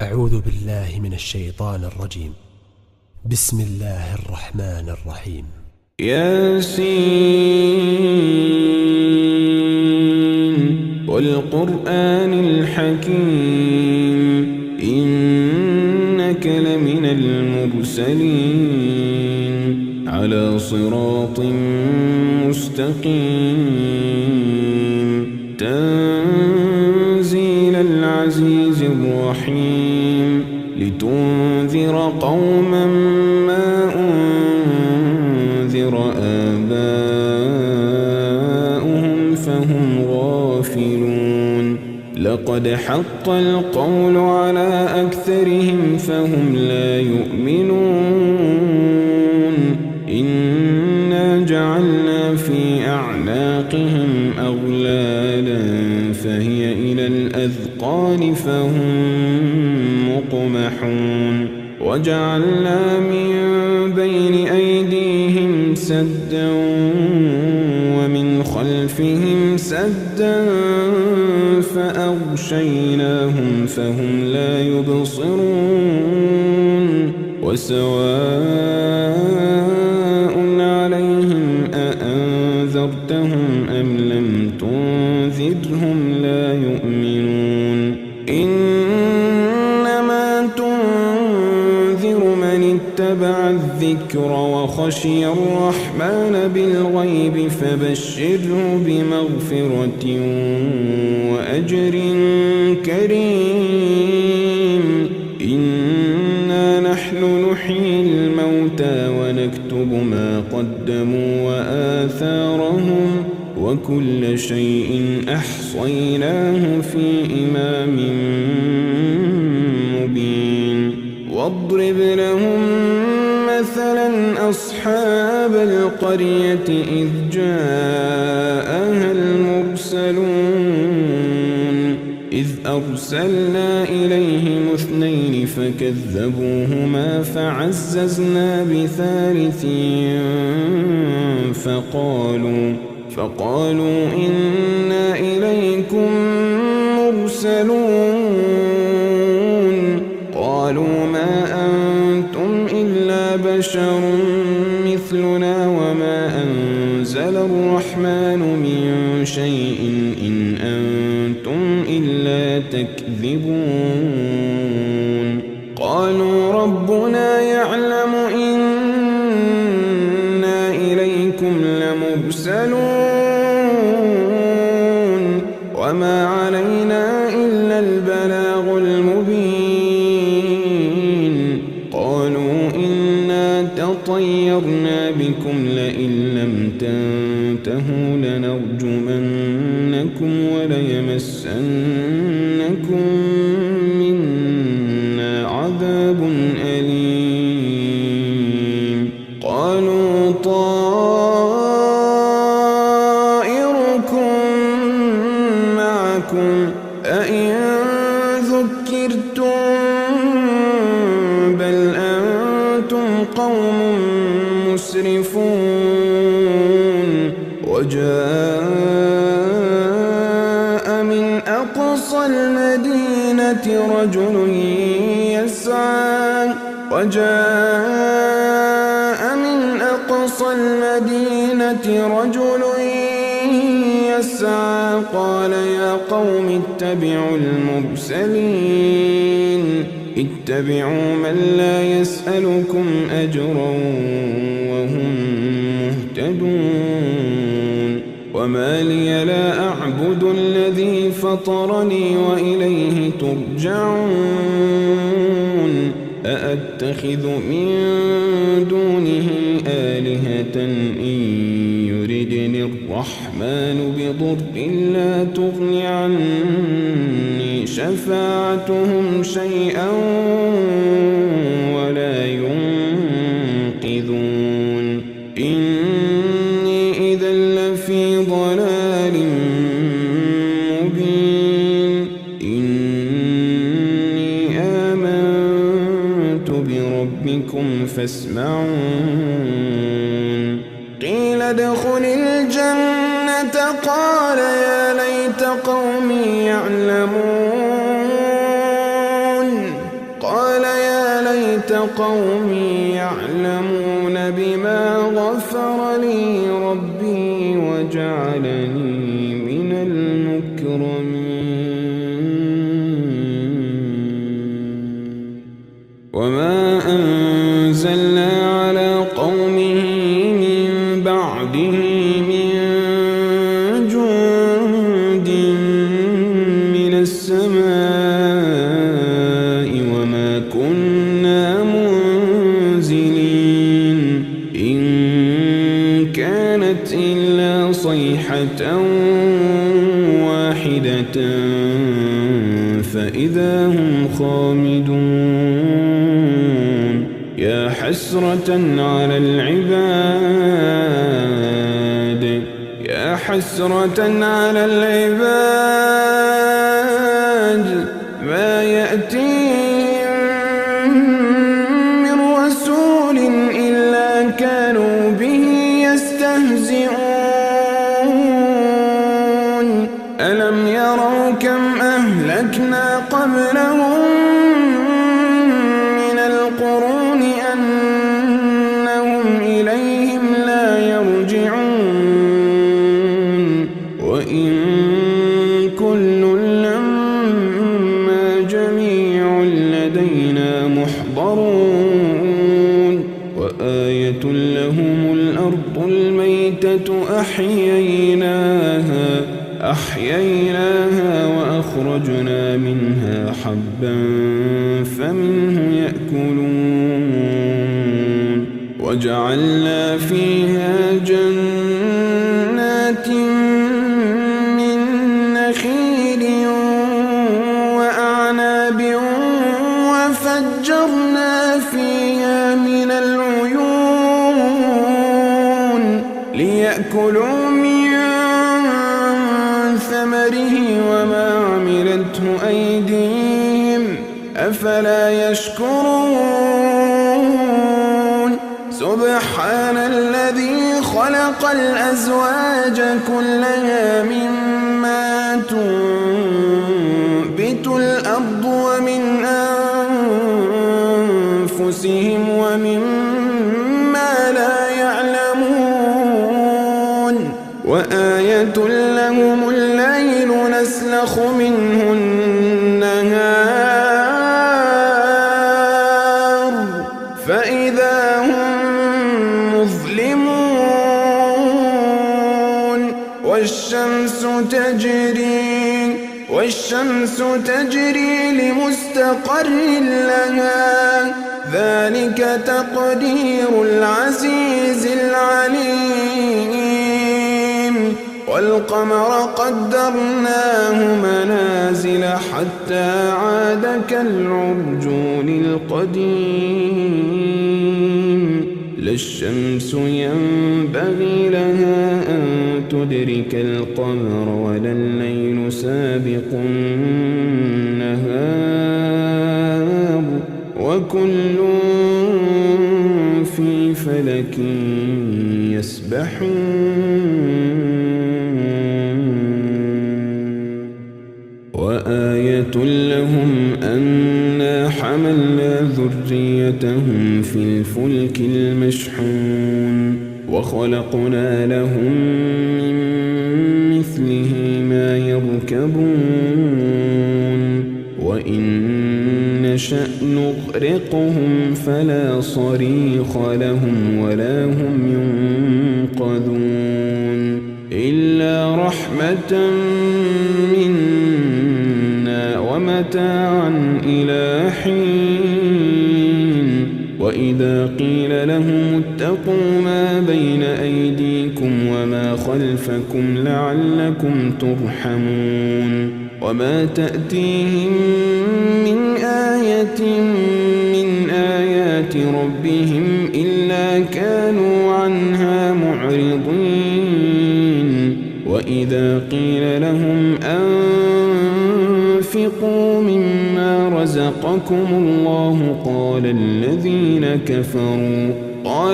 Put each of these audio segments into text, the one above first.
أعوذ بالله من الشيطان الرجيم. بسم الله الرحمن الرحيم. ياسين والقرآن الحكيم إنك لمن المرسلين على صراط مستقيم تنزيل العزيز الرحيم لتنذر قوما ما أنذر آباؤهم فهم غافلون لقد حق القول على أكثرهم فهم لا يؤمنون إنا جعلنا في أعناقهم أغلالا فهي إلى الأذقان فهم مقمحون وجعلنا من بين أيديهم سدا ومن خلفهم سدا فأغشيناهم فهم لا يبصرون وسواء عليهم أأنذرتهم أم لم تنذرهم لا يؤمنون إنما تنذر من اتبع الذكر وخشي الرحمن بالغيب فبشره بمغفرة وأجر كريم إنا نحن نحيي الموتى ونكتب ما قدموا وآثارهم وكل شيء أحصيناه في إمام مبين واضرب لهم مثلا أصحاب القرية إذ جاءها المرسلون إذ أرسلنا إليهم اثنين فكذبوهما فعززنا بثالث فقالوا إنا إليكم مرسلون قالوا ما أنتم إلا بشر مثلنا وما أنزل الرحمن من شيء إن أنتم إلا تكذبون قالوا ربنا يعلم إنا إليكم لمرسلون وما علينا إلا البلاغ المبين قالوا إنا تطيرنا بكم لئن لم تنتهوا لنرجمنكم وليمسنكم منا عذاب أليم قالوا طائركم معكم أئن ذكرتم بل أنتم قوم مسرفون وجاء من أقصى المدينة رجل يسعى قال يا قوم اتبعوا المرسلين اتبعوا من لا يسألكم أجرا وهم مهتدون وما لي لا أعبد الذي فطرني وإليه ترجعون أأتخذ من دونه آلهة إن يردني الرحمن بضر لا تغن عني شفاعتهم شيئا ولا ينقذون إني إذا لفي ضلال مبين إني آمنت بربكم فاسمعون قيل ادخل الجنة قال يا ليت قومي يعلمون ليت قومي يعلمون بما غفر لي ربي وجعلني من المكرمين وما أنزلنا على قومه من بعده من جند من السماء وما كنا منزلين إن كانت إلا صيحة واحدة فإذا هم خامدون يا حسرة على العباد يا حسرة على العباد ما يأتيهم من رسول إلا كانوا به يستهزئون ألم يروا كم أهلكنا قبلهم من القرون أنهم إليهم لا يرجعون وإن كل لما جميع لدينا محضرون وآية لهم الأرض الميتة أحييناها وأخرجنا منها حبا فمنه يأكلون وجعلنا فيها جنات من نخيل وأعناب وفجرنا فيها من العيون ليأكلوا من ثمره وما عملته أيديهم أفلا يشكرون سبحان الذي خلق الأزواج كلها مما تنبت الأرض ومن أنفسهم ومما لا يعلمون وآية لهم الليل نسلخ منه النهار فإذا هم مظلمون والشمس تجري لمستقر لها ذلك تقدير العزيز العليم والقمر قدرناه منازل حتى عاد كالعرجون القديم لا الشمس ينبغي لها أن تدرك القمر ولا الليل سابق النهار وكل في فلك يسبحون وآية لهم أنا حملنا ذريتهم في الفلك المشحون وخلقنا لهم من مثله ما يركبون وإن نشأ نغرقهم فلا صريخ لهم ولا هم ينقذون إلا رحمة منا ومتاعا إلى حين وإذا قيل لهم اتقوا ما بين أيديكم وما خلفكم لعلكم ترحمون وما تأتيهم من آية من آيات ربهم إلا كانوا عنها معرضين وإذا قيل لهم أنفقوا مما رزقكم الله قال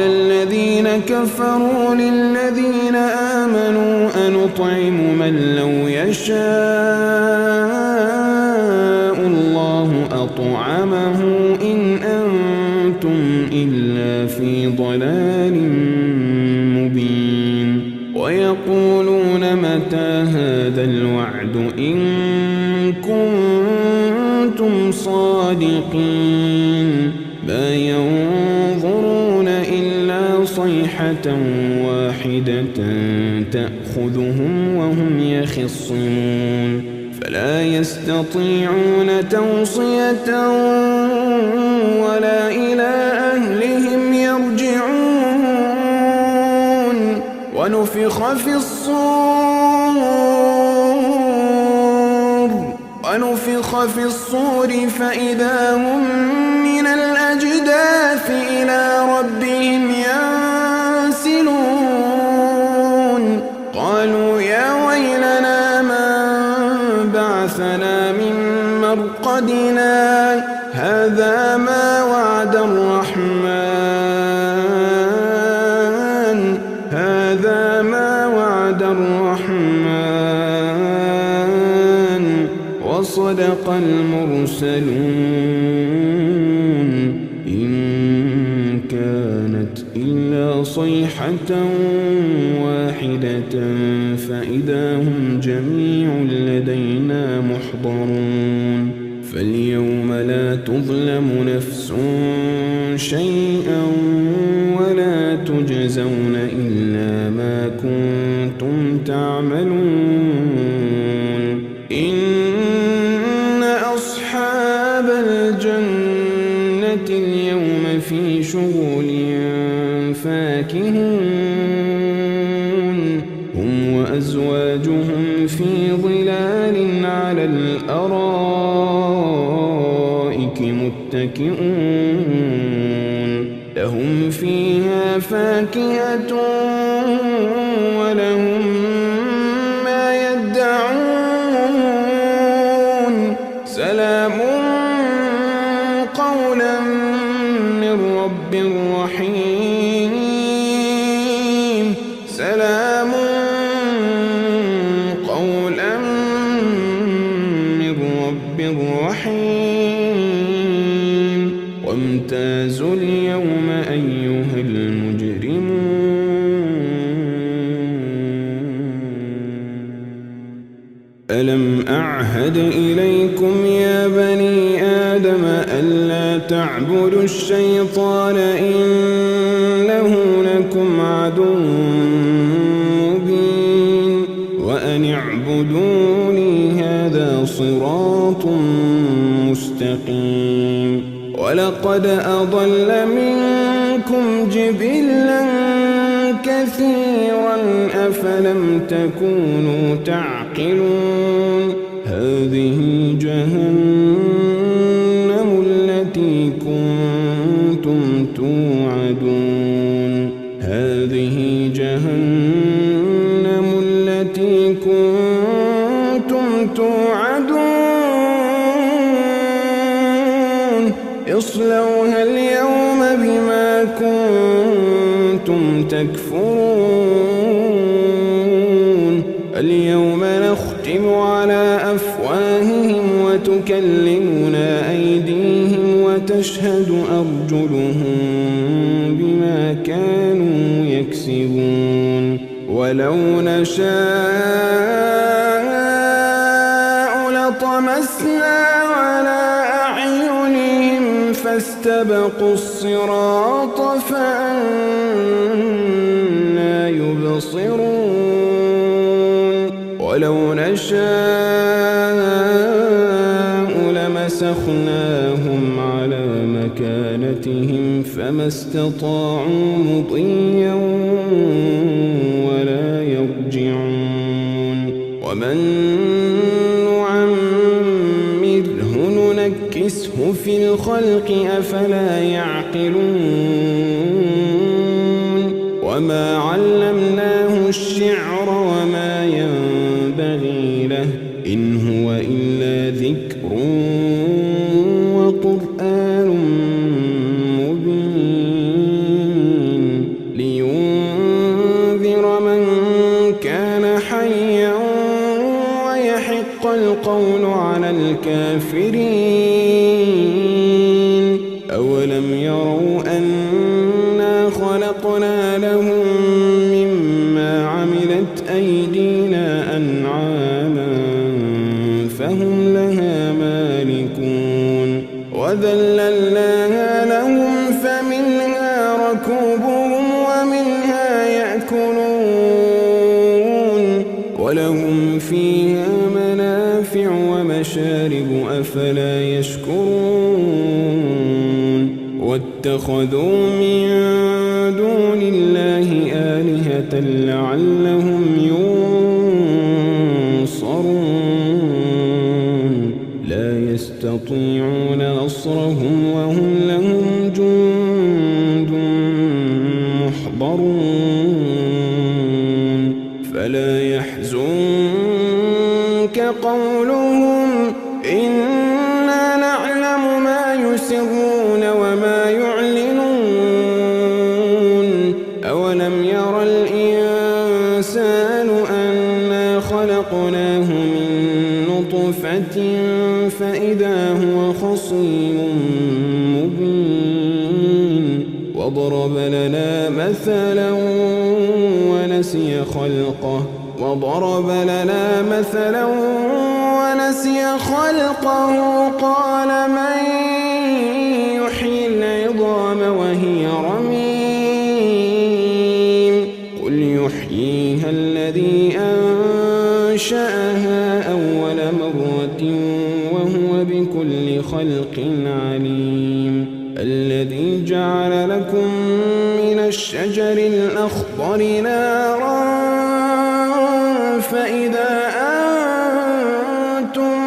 الذين كفروا للذين آمنوا أنطعم من لو يشاء الله أطعمه إن أنتم إلا في ضلال مبين ويقولون متى هذا الوعد إن كنتم صادقين ما ينظرون إلا صيحة واحدة تأخذهم وهم يخصمون فلا يستطيعون توصية ولا إلى أهلهم يرجعون ونفخ في الصور فإذا هم من الأجداث إلى ربهم ينسلون قالوا يا ويلنا من بعثنا من مرقدنا هذا ما وعد الرحمن وصدق المرسلون إن كانت إلا صيحة واحدة فإذا هم جميع لدينا محضرون فاليوم لا تظلم نفس شيئا ولا تجزون إلا ما كنتم تعملون إن أصحاب الجنة اليوم في شغل فاكهون هم وأزواجهم في ظلال على الأرائك متكئون لهم فيها فاكهة ولهم ما يدعون سلام قولا من رب رحيم سلام قولا من رب رحيم وامتازوا اليوم أيها المجرمون ألم أعهد إليكم يا بني آدم ألا تعبدوا الشيطان إنه لكم عدو مبين وأن اعبدوني هذا صراط مستقيم ولقد أضل منكم جبلا كثيرا أفلم تكونوا تعقلون هذه جهنم التي كنتم توعدون هذه جهنم التي كنتم توعدون اصلوها اليوم بما كنتم تكفرون اليوم نختم على أفواههم وتكلمنا أيديهم وتشهد أرجلهم بما كانوا يكسبون ولو نشاء لطمسنا على أعينهم فاستبقوا الصراط فأنى يبصرون ولو نشاء لمسخناهم على مكانتهم فما استطاعوا مضيا ولا يرجعون ومن نعمره ننكسه في الخلق أفلا يعقلون وما علمناه الشعر وما ينبغي له إن هو إلا ذكر وقرآن مبين لينذر من كان حيا ويحق القول على الكافرين أولم يروا أنا خلقنا لهم مما عملت أيدينا أنعاما فهم لها مالكون وذللناها لهم فمنها ركوبهم ومنها يأكلون ولهم فيها منافع ومشارب أفلا يشكرون واتخذوا من دون الله آلهة لعلهم ينصرون لا يستطيعون نصرهم وهم لهم جند محضرون فلا يحزنك قولهم إنا نعلم ما يسرون وما يعلنون أولم ير الإنسان أنا خلقناه من نطفة فإذا هو خصيم مبين وضرب لنا مثلا ونسي خلقه قال من يحيي العظام وهي رميم قل يحييها الذي أنشأها أول مرة وهو بكل خلق عليم الذي جعل لكم من الشجر الأخضر نارا فإذا أنتم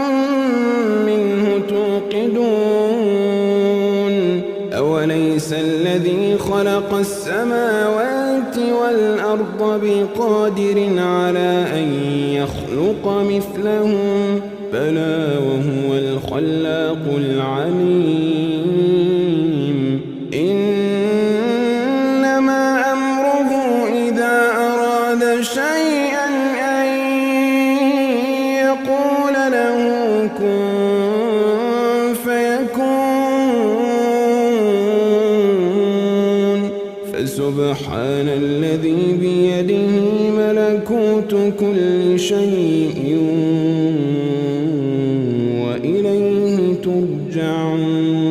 منه توقدون أوليس الذي خلق السماوات والأرض بقادر على أن يخلق مثلهم بلى وهو الخلاق العليم إنما أمره إذا أراد شيئا أن يقول له كن فيكون فسبحان الذي بيده ملكوت كل شيء وإليه ترجعون